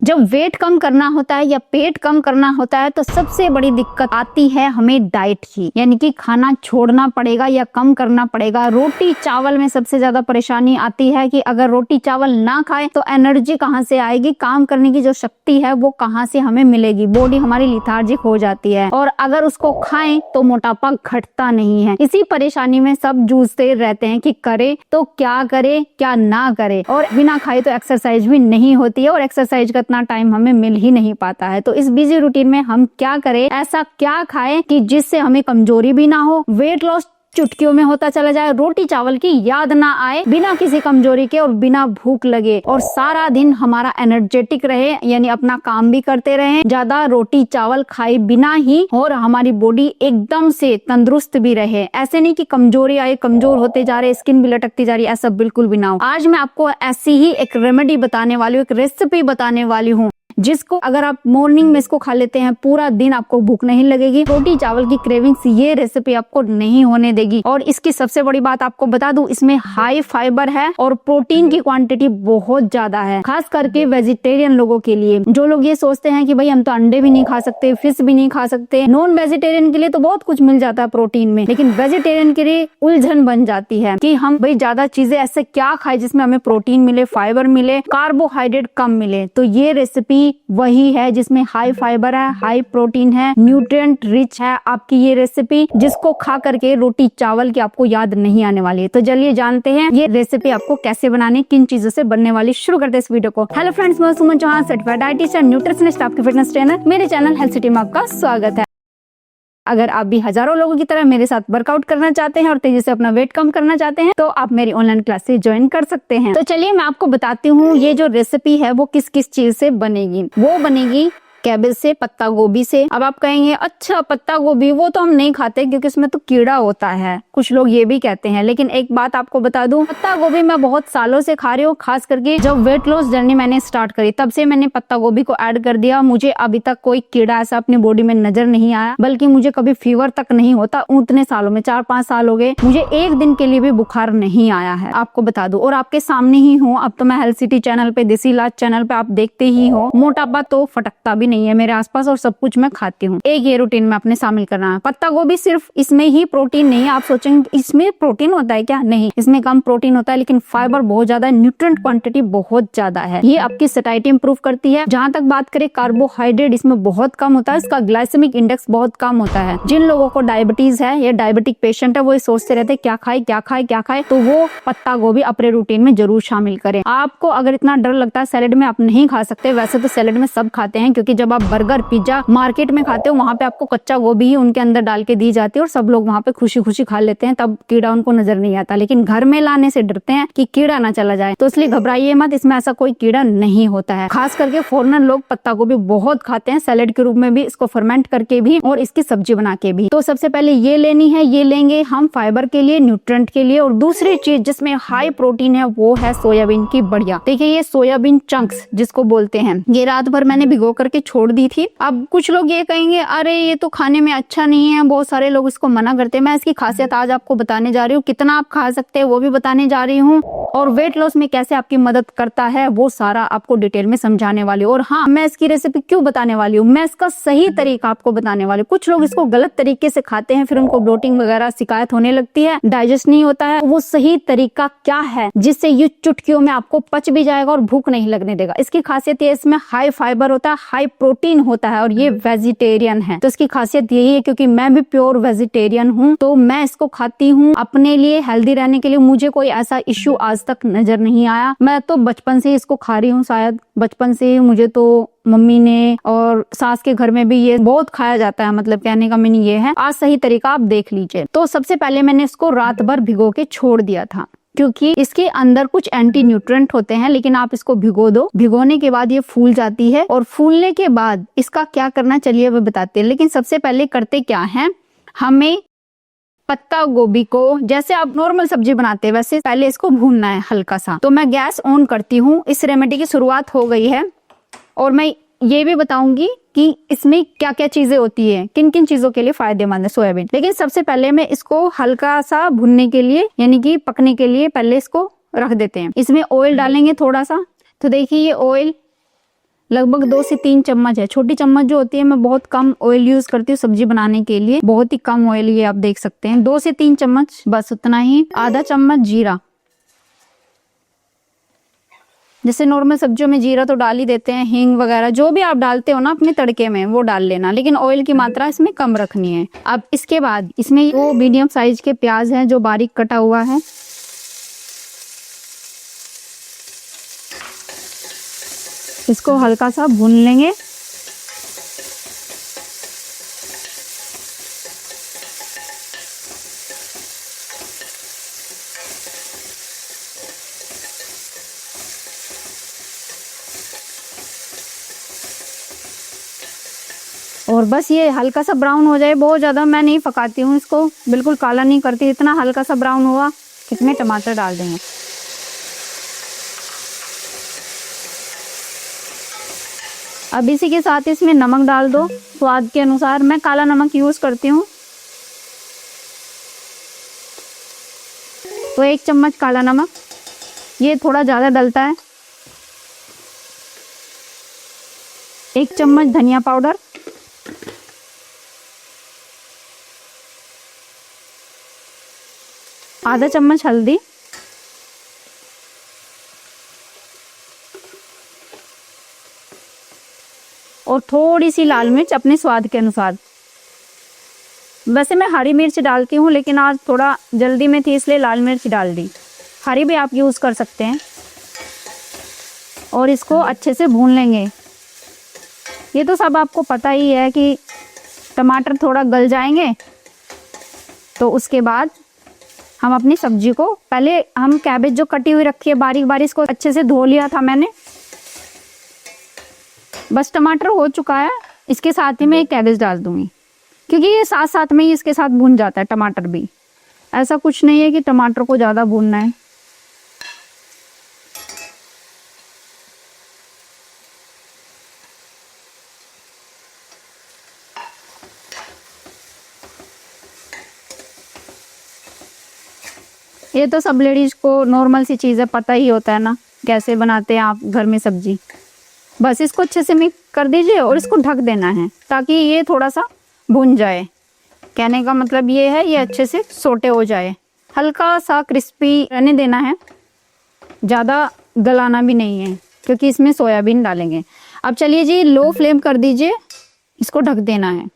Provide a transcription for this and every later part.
जब वेट कम करना होता है या पेट कम करना होता है तो सबसे बड़ी दिक्कत आती है हमें डाइट की, यानी कि खाना छोड़ना पड़ेगा या कम करना पड़ेगा। रोटी चावल में सबसे ज्यादा परेशानी आती है कि अगर रोटी चावल ना खाए तो एनर्जी कहाँ से आएगी, काम करने की जो शक्ति है वो कहाँ से हमें मिलेगी, बॉडी हमारी लिथार्जिक हो जाती है। और अगर उसको खाएं तो मोटापा घटता नहीं है। इसी परेशानी में सब जूझते रहते हैं कि करे तो क्या करे क्या ना करे, और बिना खाए तो एक्सरसाइज भी नहीं होती है और एक्सरसाइज का इतना टाइम हमें मिल ही नहीं पाता है। तो इस बिजी रूटीन में हम क्या करें, ऐसा क्या खाएं कि जिससे हमें कमजोरी भी ना हो, वेट लॉस चुटकियों में होता चला जाए, रोटी चावल की याद ना आए, बिना किसी कमजोरी के और बिना भूख लगे, और सारा दिन हमारा एनर्जेटिक रहे, यानी अपना काम भी करते रहे ज्यादा रोटी चावल खाए बिना ही, और हमारी बॉडी एकदम से तंदुरुस्त भी रहे। ऐसे नहीं कि कमजोरी आए, कमजोर होते जा रहे, स्किन भी लटकती जा रही है, ऐसा बिल्कुल भी ना हो। आज मैं आपको ऐसी ही एक रेमेडी बताने वाली हूँ, एक रेसिपी बताने वाली हूँ जिसको अगर आप मॉर्निंग में इसको खा लेते हैं पूरा दिन आपको भूख नहीं लगेगी, रोटी चावल की क्रेविंग्स ये रेसिपी आपको नहीं होने देगी। और इसकी सबसे बड़ी बात आपको बता दूं, इसमें हाई फाइबर है और प्रोटीन की क्वांटिटी बहुत ज्यादा है, खास करके वेजिटेरियन लोगों के लिए। जो लोग ये सोचते हैं कि भाई हम तो अंडे भी नहीं खा सकते, फिश भी नहीं खा सकते, नॉन वेजिटेरियन के लिए तो बहुत कुछ मिल जाता है प्रोटीन में, लेकिन वेजिटेरियन के लिए उलझन बन जाती है कि हम भाई ज्यादा चीजें ऐसे क्या खाए जिसमें हमें प्रोटीन मिले, फाइबर मिले, कार्बोहाइड्रेट कम मिले। तो ये रेसिपी वही है जिसमें हाई फाइबर है, हाई प्रोटीन है, न्यूट्रिएंट रिच है आपकी ये रेसिपी, जिसको खा करके रोटी चावल की आपको याद नहीं आने वाली है। तो चलिए जानते हैं ये रेसिपी आपको कैसे बनानी, किन चीजों से बनने वाली। शुरू करते हैं इस वीडियो को। हेलो फ्रेंड्स, मैं सुमन चौहान, सर्टिफाइड डाइटिशियन, न्यूट्रिशनिस्ट, आपकी फिटनेस ट्रेनर। मेरे चैनल हेल्थ सिटी में आपका स्वागत है। अगर आप भी हजारों लोगों की तरह मेरे साथ वर्कआउट करना चाहते हैं और तेजी से अपना वेट कम करना चाहते हैं तो आप मेरी ऑनलाइन क्लासेस ज्वाइन कर सकते हैं। तो चलिए मैं आपको बताती हूँ ये जो रेसिपी है वो किस किस चीज से बनेगी। वो बनेगी कैबेज से, पत्ता गोभी से। अब आप कहेंगे अच्छा पत्ता गोभी वो तो हम नहीं खाते क्योंकि उसमें तो कीड़ा होता है, कुछ लोग ये भी कहते हैं। लेकिन एक बात आपको बता दूं, पत्ता गोभी मैं बहुत सालों से खा रही हूँ, खास करके जब वेट लॉस जर्नी मैंने स्टार्ट करी तब से मैंने पत्ता गोभी को ऐड कर दिया। मुझे अभी तक कोई कीड़ा ऐसा अपनी बॉडी में नजर नहीं आया, बल्कि मुझे कभी फीवर तक नहीं होता। उतने सालों में 4-5 साल हो गए, मुझे एक दिन के लिए भी बुखार नहीं आया है, आपको बता दूं। और आपके सामने ही हूँ, अब तो मैं हेल्थ सिटी चैनल पे, देसी इलाज चैनल पे आप देखते ही हो, मोटापा तो फटकता भी नहीं है मेरे आसपास और सब कुछ मैं खाती हूँ। एक ये रूटीन में अपने शामिल करना है। पत्ता गोभी सिर्फ इसमें ही प्रोटीन नहीं है। आप सोचेंगे इसमें प्रोटीन होता है क्या? नहीं, इसमें कम प्रोटीन होता है लेकिन फाइबर बहुत ज्यादा है, न्यूट्रिएंट क्वांटिटी बहुत ज्यादा है। ये आपकी सैटिस्फैक्शन इंप्रूव करती है। जहाँ तक बात करें कार्बोहाइड्रेट, इसमें बहुत कम होता है, इसका ग्लाइसेमिक इंडेक्स बहुत कम होता है। जिन लोगों को डायबिटीज है या डायबिटिक पेशेंट है वो सोचते रहते क्या खाए क्या खाए क्या खाए, तो वो पत्ता गोभी अपने रूटीन में जरूर शामिल करें। आपको अगर इतना डर लगता है सैलेड में आप नहीं खा सकते, वैसे तो सैलेड में सब खाते हैं, क्योंकि जब आप बर्गर पिज्जा मार्केट में खाते हो वहां पे आपको कच्चा गोभी ही उनके अंदर डाल के दी जाती है और सब लोग वहां पे खुशी खुशी खा लेते हैं, तब कीड़ा उनको नजर नहीं आता। लेकिन घर में लाने से डरते हैं कि कीड़ा ना चला जाए, तो इसलिए घबराइए मत, इसमें ऐसा कोई कीड़ा नहीं होता है। खास करके फॉरेनर लोग पत्ता गोभी बहुत खाते हैं, सैलेड के रूप में भी, इसको फर्मेंट करके भी और इसकी सब्जी बना के भी। तो सबसे पहले ये लेनी है, ये लेंगे हम फाइबर के लिए, न्यूट्रिएंट के लिए। और दूसरी चीज जिसमें हाई प्रोटीन है वो है सोयाबीन की बढ़िया। देखिए ये सोयाबीन चंक्स जिसको बोलते हैं, ये रात भर मैंने भिगो करके छोड़ दी थी। अब कुछ लोग ये कहेंगे अरे ये तो खाने में अच्छा नहीं है, बहुत सारे लोग इसको मना करते हैं। मैं इसकी खासियत आज आपको बताने जा रही हूँ, कितना आप खा सकते हैं वो भी बताने जा रही हूँ, और वेट लॉस में कैसे आपकी मदद करता है वो सारा आपको डिटेल में समझाने वाली हूँ। और हाँ, मैं इसकी रेसिपी क्यों बताने वाली हूँ, मैं इसका सही तरीका आपको बताने वाली हूँ। कुछ लोग इसको गलत तरीके से खाते हैं, फिर उनको ब्लोटिंग वगैरह शिकायत होने लगती है, डाइजेस्ट नहीं होता है। वो सही तरीका क्या है जिससे ये चुटकियों में आपको पच भी जाएगा और भूख नहीं लगने देगा। इसकी खासियत ये, इसमें हाई फाइबर होता है, हाई प्रोटीन होता है, और ये वेजिटेरियन है। तो इसकी खासियत यही है, क्योंकि मैं भी प्योर वेजिटेरियन हूँ तो मैं इसको खाती हूँ अपने लिए, हेल्दी रहने के लिए। मुझे कोई ऐसा इश्यू आज तक नजर नहीं आया। मैं तो बचपन से इसको खा रही हूँ, शायद बचपन से ही मुझे तो मम्मी ने और सास के घर में भी ये बहुत खाया जाता है, मतलब कहने का मीनिंग ये है। आज सही तरीका आप देख लीजिए। तो सबसे पहले मैंने इसको रात भर भिगो के छोड़ दिया था, क्योंकि इसके अंदर कुछ एंटी न्यूट्रिएंट होते हैं, लेकिन आप इसको भिगो दो, भिगोने के बाद ये फूल जाती है, और फूलने के बाद इसका क्या करना चलिए वो बताते हैं। लेकिन सबसे पहले करते क्या है, हमें पत्ता गोभी को जैसे आप नॉर्मल सब्जी बनाते हैं वैसे पहले इसको भूनना है हल्का सा। तो मैं गैस ऑन करती हूँ, इस रेमेडी की शुरुआत हो गई है, और मैं ये भी बताऊंगी कि इसमें क्या क्या चीजें होती है, किन किन चीजों के लिए फायदेमंद है सोयाबीन। लेकिन सबसे पहले मैं इसको हल्का सा भुनने के लिए, यानी कि पकने के लिए पहले इसको रख देते हैं। इसमें ऑयल डालेंगे थोड़ा सा। तो देखिए ये ऑयल लगभग 2 से 3 चम्मच है। छोटी चम्मच जो होती है, मैं बहुत कम ऑयल यूज करती हूँ सब्जी बनाने के लिए, बहुत ही कम ऑयल, ये आप देख सकते हैं। 2 से 3 चम्मच, बस उतना ही। आधा चम्मच जीरा, जैसे नॉर्मल सब्जियों में जीरा तो डाल ही देते हैं, हींग वगैरह जो भी आप डालते हो ना अपने तड़के में वो डाल लेना, लेकिन ऑयल की मात्रा इसमें कम रखनी है। अब इसके बाद इसमें वो मीडियम साइज के प्याज हैं जो बारीक कटा हुआ है, इसको हल्का सा भून लेंगे। और बस ये हल्का सा ब्राउन हो जाए, बहुत ज़्यादा मैं नहीं पकाती हूँ इसको, बिल्कुल काला नहीं करती, इतना हल्का सा ब्राउन हुआ कितने टमाटर डाल देंगे। अब इसी के साथ इसमें नमक डाल दो स्वाद के अनुसार, मैं काला नमक यूज करती हूँ, तो 1 चम्मच काला नमक, ये थोड़ा ज़्यादा डलता है। 1 चम्मच धनिया पाउडर, आधा चम्मच हल्दी, और थोड़ी सी लाल मिर्च अपने स्वाद के अनुसार। वैसे मैं हरी मिर्च डालती हूँ, लेकिन आज थोड़ा जल्दी में थी इसलिए लाल मिर्च डाल दी, हरी भी आप यूज़ कर सकते हैं। और इसको अच्छे से भून लेंगे। ये तो सब आपको पता ही है कि टमाटर थोड़ा गल जाएंगे तो उसके बाद हम अपनी सब्जी को, पहले हम कैबेज जो कटी हुई रखी है बारीक बारीक, इसको अच्छे से धो लिया था मैंने। बस टमाटर हो चुका है, इसके साथ ही मैं एक कैबेज डाल दूंगी, क्योंकि ये साथ साथ में ही इसके साथ भून जाता है टमाटर भी, ऐसा कुछ नहीं है कि टमाटर को ज़्यादा भूनना है। ये तो सब लेडीज को नॉर्मल सी चीज़ है, पता ही होता है ना कैसे बनाते हैं आप घर में सब्जी। बस इसको अच्छे से मिक्स कर दीजिए और इसको ढक देना है ताकि ये थोड़ा सा भुन जाए। कहने का मतलब ये है, ये अच्छे से सोटे हो जाए, हल्का सा क्रिस्पी रहने देना है, ज़्यादा गलाना भी नहीं है क्योंकि इसमें सोयाबीन डालेंगे। अब चलिए जी, लो फ्लेम कर दीजिए, इसको ढक देना है।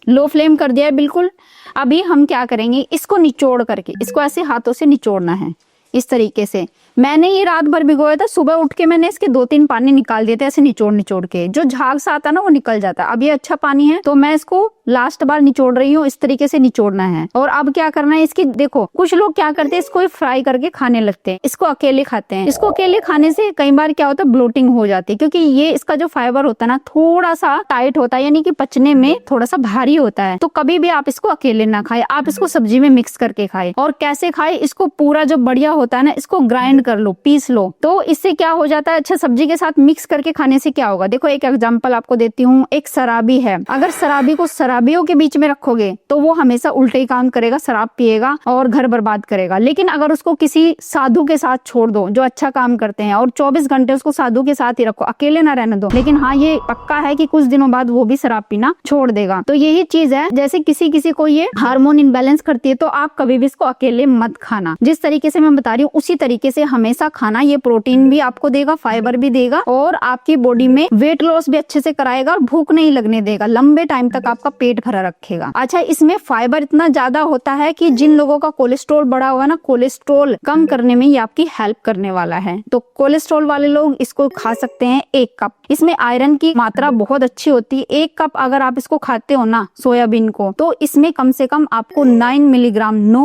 लो फ्लेम कर दिया है बिल्कुल। अभी हम क्या करेंगे, इसको निचोड़ करके, इसको ऐसे हाथों से निचोड़ना है इस तरीके से। मैंने ये रात भर भिगोया था, सुबह उठ के मैंने इसके 2-3 पानी निकाल दिए थे, ऐसे निचोड़ निचोड़ के, जो झाग सा आता है ना वो निकल जाता है। अब ये अच्छा पानी है तो मैं इसको लास्ट बार निचोड़ रही हूँ, इस तरीके से निचोड़ना है। और अब क्या करना है, इसकी देखो कुछ लोग क्या करते हैं, इसको फ्राई करके खाने लगते हैं, इसको अकेले खाते हैं। इसको अकेले खाने से कई बार क्या होता है, ब्लोटिंग हो जाती है, क्योंकि ये इसका जो फाइबर होता है ना थोड़ा सा टाइट होता है, यानी कि पचने में थोड़ा सा भारी होता है। तो कभी भी आप इसको अकेले ना खाए, आप इसको सब्जी में मिक्स करके खाए। और कैसे खाए, इसको पूरा जो बढ़िया होता है ना, इसको ग्राइंड कर लो, पीस लो, तो इससे क्या हो जाता है, अच्छा सब्जी के साथ मिक्स करके खाने से क्या होगा। देखो एक एग्जांपल आपको देती हूँ, एक शराबी है, अगर शराबी को शराबियों के बीच में रखोगे तो वो हमेशा उल्टे ही काम करेगा, शराब पिएगा और घर बर्बाद करेगा। लेकिन अगर उसको किसी साधु के साथ छोड़ दो जो अच्छा काम करते हैं, और 24 घंटे उसको साधु के साथ ही रखो, अकेले ना रहने दो, लेकिन हाँ ये पक्का है कि कुछ दिनों बाद वो भी शराब पीना छोड़ देगा। तो यही चीज है, जैसे किसी किसी को ये हार्मोन इनबैलेंस करती है, तो आप कभी भी इसको अकेले मत खाना। जिस तरीके से मैं बता रही हूँ उसी तरीके से हमेशा खाना, ये प्रोटीन भी आपको देगा, फाइबर भी देगा, और आपकी बॉडी में वेट लॉस भी अच्छे से कराएगा, और भूख नहीं लगने देगा, लंबे टाइम तक आपका पेट भरा रखेगा। अच्छा, इसमें फाइबर इतना ज्यादा होता है कि जिन लोगों का कोलेस्ट्रॉल बढ़ा हुआ है ना, कोलेस्ट्रॉल कम करने में ये आपकी हेल्प करने वाला है। तो कोलेस्ट्रॉल वाले लोग इसको खा सकते हैं 1 कप। इसमें आयरन की मात्रा बहुत अच्छी होती है। 1 कप अगर आप इसको खाते हो ना सोयाबीन को, तो इसमें कम से कम आपको 9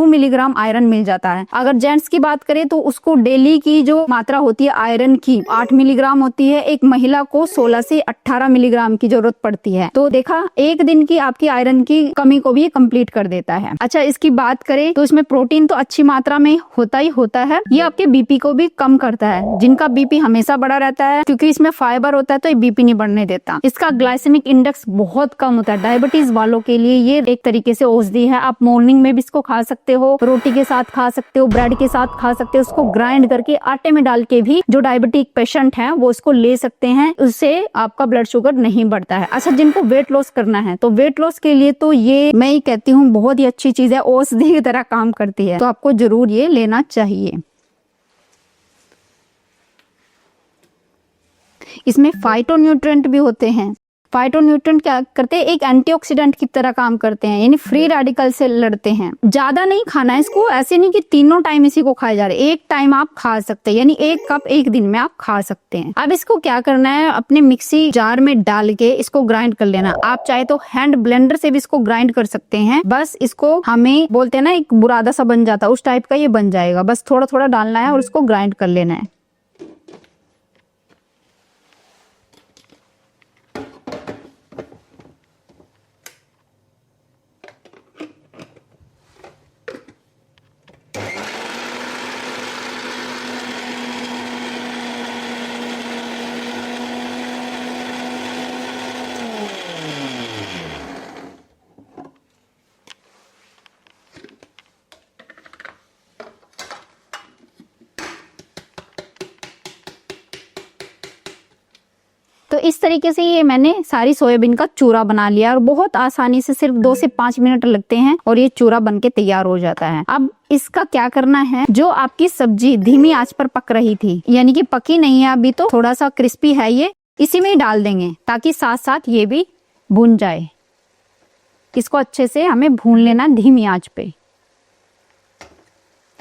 मिलीग्राम आयरन मिल जाता है। अगर जेंट्स की बात करें तो उसको डेली की जो मात्रा होती है आयरन की 8 मिलीग्राम होती है। एक महिला को 16 से 18 मिलीग्राम की जरूरत पड़ती है। तो देखा, एक दिन की आपकी आयरन की कमी को भी कंप्लीट कर देता है। अच्छा, इसकी बात करें तो इसमें प्रोटीन तो अच्छी मात्रा में होता ही होता है। ये आपके बीपी को भी कम करता है। जिनका बीपी हमेशा बढ़ा रहता है, क्योंकि इसमें फाइबर होता है तो ये बीपी नहीं बढ़ने देता। इसका ग्लाइसेमिक इंडेक्स बहुत कम होता है। डायबिटीज वालों के लिए ये एक तरीके से औषधि है। आप मॉर्निंग में भी इसको खा सकते हो, रोटी के साथ खा सकते हो, ब्रेड के साथ खा सकते हो। उसको ग्राइंड करके आटे में डाल के भी जो डायबिटिक पेशेंट है वो इसको ले सकते हैं। उससे आपका ब्लड शुगर नहीं बढ़ता है। अच्छा, जिनको वेट लॉस करना है तो वेट लॉस के लिए तो ये मैं ही कहती हूँ बहुत ही अच्छी चीज है, औषधि की तरह काम करती है, तो आपको जरूर ये लेना चाहिए। इसमें फाइटोन्यूट्रिएंट भी होते हैं। फाइटोन्यूट्रिएंट क्या करते हैं, एक एंटीऑक्सीडेंट की तरह काम करते हैं, यानी फ्री रेडिकल से लड़ते हैं। ज्यादा नहीं खाना है इसको, ऐसे नहीं कि तीनों टाइम इसी को खाए जा रहे, एक टाइम आप खा सकते हैं, यानी 1 कप एक दिन में आप खा सकते हैं। अब इसको क्या करना है, अपने मिक्सी जार में डाल के इसको ग्राइंड कर लेना। आप चाहे तो हैंड ब्लेंडर से भी इसको ग्राइंड कर सकते हैं। बस इसको हमें बोलते हैं ना एक बुरादा सा बन जाता है, उस टाइप का ये बन जाएगा। बस थोड़ा थोड़ा डालना है और इसको ग्राइंड कर लेना है। तो इस तरीके से ये मैंने सारी सोयाबीन का चूरा बना लिया और बहुत आसानी से सिर्फ 2 से 5 मिनट लगते हैं और ये चूरा बनके तैयार हो जाता है। अब इसका क्या करना है, जो आपकी सब्जी धीमी आंच पर पक रही थी, यानी कि पकी नहीं है अभी, तो थोड़ा सा क्रिस्पी है, ये इसी में ही डाल देंगे ताकि साथ साथ ये भी भून जाए। इसको अच्छे से हमें भून लेना धीमी आंच पे।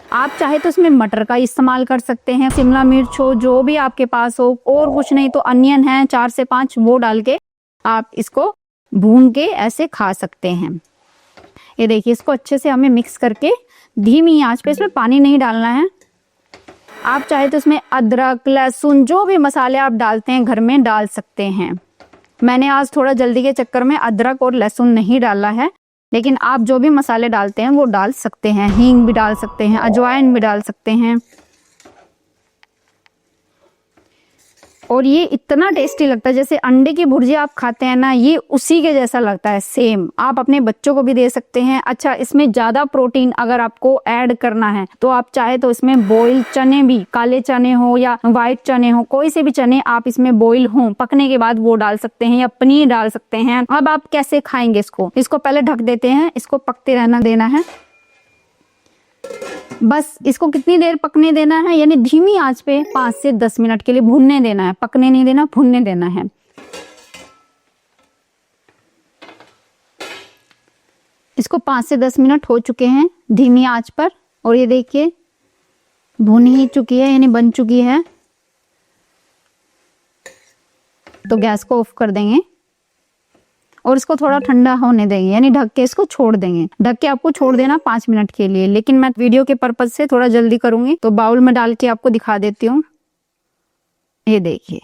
आप चाहे तो इसमें मटर का इस्तेमाल कर सकते हैं, शिमला मिर्च हो, जो भी आपके पास हो, और कुछ नहीं तो अनियन है 4 से 5, वो डाल के आप इसको भून के ऐसे खा सकते हैं। ये देखिए, इसको अच्छे से हमें मिक्स करके धीमी आंच पे, इसमें पानी नहीं डालना है। आप चाहे तो इसमें अदरक, लहसुन, जो भी मसाले आप डालते हैं घर में डाल सकते हैं। मैंने आज थोड़ा जल्दी के चक्कर में अदरक और लहसुन नहीं डाला है, लेकिन आप जो भी मसाले डालते हैं वो डाल सकते हैं। हींग भी डाल सकते हैं, अजवाइन भी डाल सकते हैं। और ये इतना टेस्टी लगता है, जैसे अंडे की भुर्जी आप खाते हैं ना, ये उसी के जैसा लगता है सेम। आप अपने बच्चों को भी दे सकते हैं। अच्छा, इसमें ज्यादा प्रोटीन अगर आपको ऐड करना है तो आप चाहे तो इसमें बॉइल चने भी, काले चने हो या व्हाइट चने हो, कोई से भी चने आप इसमें बॉइल हो पकने के बाद वो डाल सकते हैं, या पनीर डाल सकते हैं। अब आप कैसे खाएंगे इसको पहले ढक देते हैं, इसको पकते रहना देना है। बस इसको कितनी देर पकने देना है, यानी धीमी आंच पे 5 से 10 मिनट के लिए भूनने देना है। पकने नहीं देना, भूनने देना है। इसको 5 से 10 मिनट हो चुके हैं धीमी आंच पर, और ये देखिए भुन ही चुकी है, यानी बन चुकी है। तो गैस को ऑफ कर देंगे और इसको थोड़ा ठंडा होने देंगे, यानी ढक के इसको छोड़ देंगे। ढक के आपको छोड़ देना 5 मिनट के लिए, लेकिन मैं वीडियो के पर्पज से थोड़ा जल्दी करूंगी, तो बाउल में डाल के आपको दिखा देती हूँ। ये देखिए,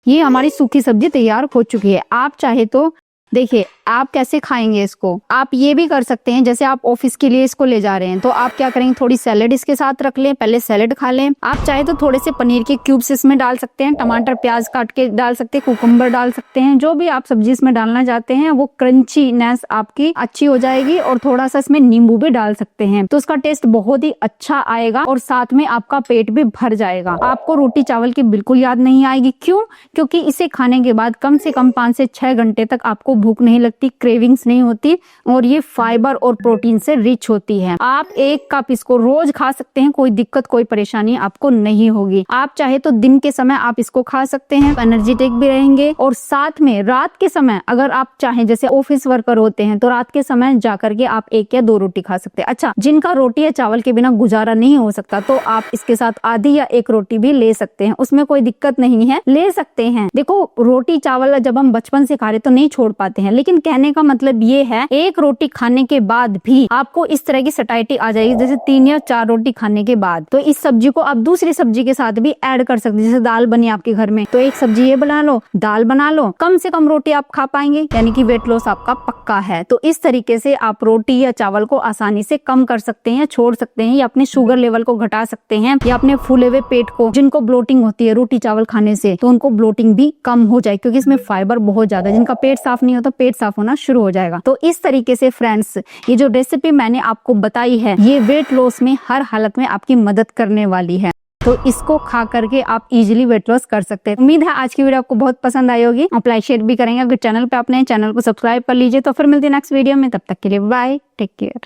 ये हमारी सूखी सब्जी तैयार हो चुकी है। आप चाहे तो देखिए आप कैसे खाएंगे इसको, आप ये भी कर सकते हैं, जैसे आप ऑफिस के लिए इसको ले जा रहे हैं तो आप क्या करेंगे, थोड़ी सैलेड इसके साथ रख लें, पहले सैलेड खा लें। आप चाहे तो थोड़े से पनीर के क्यूब्स इसमें डाल सकते हैं, टमाटर प्याज काट के डाल सकते हैं, कुकुम्बर डाल सकते हैं, जो भी आप सब्जी इसमें डालना चाहते हैं, वो क्रंचीनेस आपकी अच्छी हो जाएगी। और थोड़ा सा इसमें नींबू भी डाल सकते हैं, तो उसका टेस्ट बहुत ही अच्छा आएगा और साथ में आपका पेट भी भर जाएगा। आपको रोटी चावल की बिल्कुल याद नहीं आएगी। क्यों? क्योंकि इसे खाने के बाद कम से कम 5 से 6 घंटे तक आपको भूख नहीं लगती, क्रेविंग्स नहीं होती, और ये फाइबर और प्रोटीन से रिच होती है। आप 1 कप इसको रोज खा सकते हैं, कोई दिक्कत कोई परेशानी आपको नहीं होगी। आप चाहे तो दिन के समय आप इसको खा सकते हैं, एनर्जेटिक भी रहेंगे। और साथ में रात के समय अगर आप चाहें, जैसे ऑफिस वर्कर होते हैं, तो रात के समय जाकर के आप 1 या 2 रोटी खा सकते हैं। अच्छा, जिनका रोटी या चावल के बिना गुजारा नहीं हो सकता, तो आप इसके साथ आधी या 1 रोटी भी ले सकते हैं, उसमें कोई दिक्कत नहीं है, ले सकते हैं। देखो, रोटी चावल जब हम बचपन से खा रहे तो नहीं छोड़ पाते हैं, लेकिन कहने का मतलब ये है, एक रोटी खाने के बाद भी आपको इस तरह की सटाइटी आ जाएगी, जैसे 3 या 4 रोटी खाने के बाद। तो इस सब्जी को आप दूसरी सब्जी के साथ भी ऐड कर सकते हैं। जैसे दाल बनी आपके घर में, तो एक सब्जी ये बना लो, दाल बना लो, कम से कम रोटी आप खा पाएंगे, यानी कि वेट लॉस आपका पक्का है। तो इस तरीके से आप रोटी या चावल को आसानी से कम कर सकते हैं, छोड़ सकते हैं, या अपने शुगर लेवल को घटा सकते हैं, या अपने फूले हुए पेट को, जिनको ब्लोटिंग होती है रोटी चावल खाने से, तो उनको ब्लोटिंग भी कम हो जाए, क्योंकि इसमें फाइबर बहुत ज्यादा है। जिनका पेट साफ नहीं होता, पेट साफ होना शुरू हो जाएगा। तो इस तरीके से फ्रेंड्स, ये जो रेसिपी मैंने आपको बताई है, ये वेट लॉस में हर हालत में आपकी मदद करने वाली है। तो इसको खा करके आप इजीली वेट लॉस कर सकते हैं। उम्मीद है आज की वीडियो आपको बहुत पसंद आई होगी। आप लाइक शेयर भी करेंगे। अगर चैनल पे आपने चैनल को सब्सक्राइब कर लीजिए। तो फिर मिलते हैं नेक्स्ट वीडियो में, तब तक के लिए बाय, टेक केयर।